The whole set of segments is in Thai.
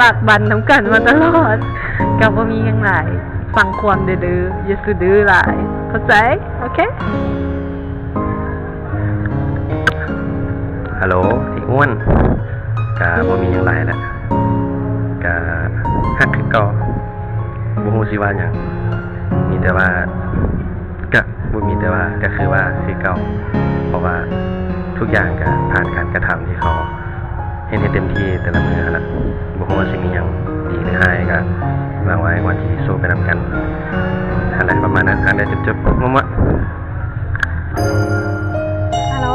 บากบั่นน้ำกันมาตลอดก็บ่มีหยังหลายฟังความดื้อๆอย่าซื่อดื้อหลายเข้าใจโอเคฮัลโหลไอ้อ้วนกะบ่มีหยังหลายแล้วกะฮักคือเก่าบ่ฮู้สิว่าหยังมีแต่ว่าก็บ่มีแต่ว่าก็คือว่าคือเก่าเพราะว่าทุกอย่างก็ผ่านการกระทำที่เขาเฮ็ดให้เต็มที่แต่ละมื้อแล้วบ่ฮู้ว่าสิมีหยังดีหรือร้ายก็วางไว้วันที่สู้ไปนำกันอะไรประมาณนั้นอันได้จบๆมั่วฮัลโหล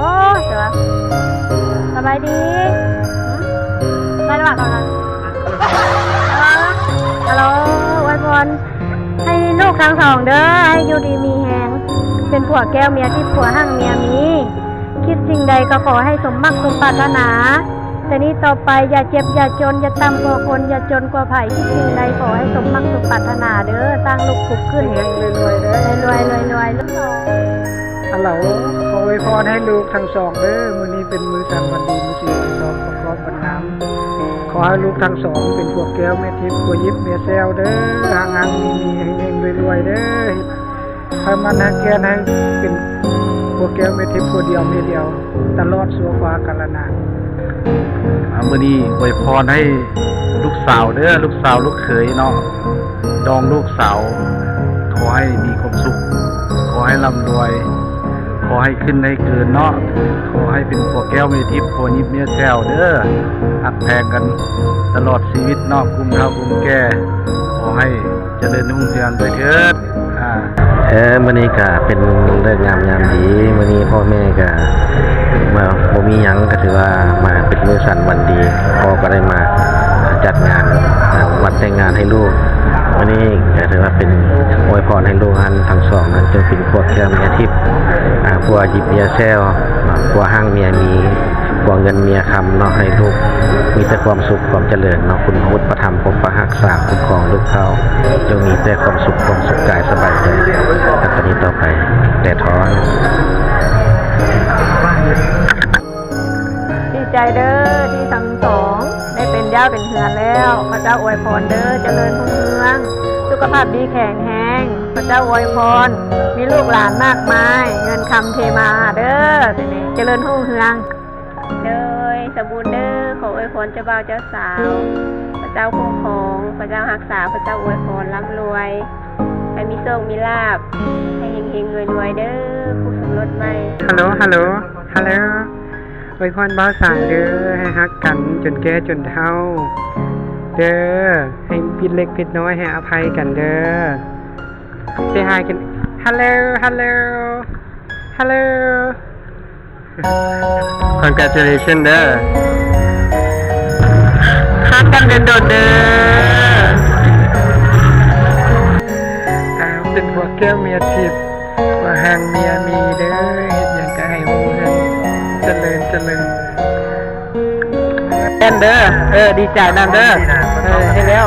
เสือสบายดีได้หรือเปล่าตอนนั้นฮัลโหลอวยพรให้ลูกทั้งสองเด้อให้อยู่ดีมีแหงเป็นผัวแก้วเมียที่ผัวหั่งเมียมีคิดสิ่งใดก็ขอให้สมมักสมปรารถนาแต่นี้ต่อไปอย่าเจ็บอย่าจนอย่าต่ำกว่าคนอย่าจนกว่าไผ่คิดสิ่งใดขอให้สมมักสมปรารถนาเด้อสร้างลูกขุกขึ้นเฮงรวยๆเด้อรวยลูกสองฮัลโหลขออวยพรให้ลูกทั้งสองเด้อมื้อนี้เป็นมื้อสันวันดีมื้อสี่สองประกอบวันน้ำขอให้ลูกทั้งสองเป็นพวกแก้วแม่ทิพย์พวกยิบเมียแซวเด้อห่างๆมีเฮงๆรวยๆเด้อให้มันฮักแค่ให้เป็นพวกแก้วแม่ทิพย์พวกเดียวเมียเดียวตลอดสัวฟ้ากาลนานมื้อนี้อวยพรให้ลูกสาวเด้อลูกสาวลูกเขยเนาะดองลูกสาวขอให้มีความสุขขอให้ร่ำรวยขอให้ขึ้นให้เกินเนาะขอให้เป็นผัวแก้วเมียทิพย์ผัวยิบเมียแซวเด้อหักแพงกันตลอดชีวิตเนาะกุมเฒ่ากุมแก่ขอให้เจริญรุ่งเรืองไปเถิดมื้อนี้ก็เป็นเลิกงามยามดีมื้อนี้พ่อแม่ก็มาบ่มีหยังก็ถือว่ามาเป็นมื้อสันวันดีพ่อก็ได้มาจัดงานวันแต่งงานให้ลูกมื้อนี้ก็ถือว่าเป็นอวยพรให้ลูกทั้งสองนั้นจงเป็นพวกแก้วเมียทิพย์ผัวหยิบเมียแซวผัวห้างเมียมีผัวเงินเมียคำเนาะให้ลูกมีแต่ความสุขความเจริญเนาะคุณพระพุทธพระธรรมพระประหักษาคุ้มครองลูกเขาจงมีแต่ความสุขความสุขกายสบายใจตั้งแต่นี้ต่อไปแต่ท้อดีใจเด้อที่ทั้งสองได้เป็นย่าเป็นเฮือนแล้วพระเจ้าอวยพรเด้อเจริญรุ่งเรืองสุขภาพดีแข็งแรงพระเจ้าอวยพรมีลูกหลานมากมายเงินคำเทมาเด้อทีนี้เจริญรุ่งเรืองเด้อสมบูรณ์เด้อขออวยพรเจ้าบ่าวเจ้าสาวพระเจ้าคุ้มครองพระเจ้ารักษาพระเจ้าอวยพรร่ำรวยให้มีโชคมีลาภให้เฮงๆรวยๆเด้อคู่สมรสใหม่ฮัลโหลอวยพรบ่าวสาวเด้อให้ฮักกันจนแก่จนเฒ่าเด้อให้ผิดเล็กผิดน้อยให้อภัยกันเด้อเซฮายกันฮัลโหลcongratulations เด้อฮักกันโดนเด้อเป็นพวกแก้วเมียทิพย์ว่าห่างเมียมีเด้อเฮ็ดหยังก็ให้ฮู้ให้เจริญเด้อดีใจนำเด้อให้แล้ว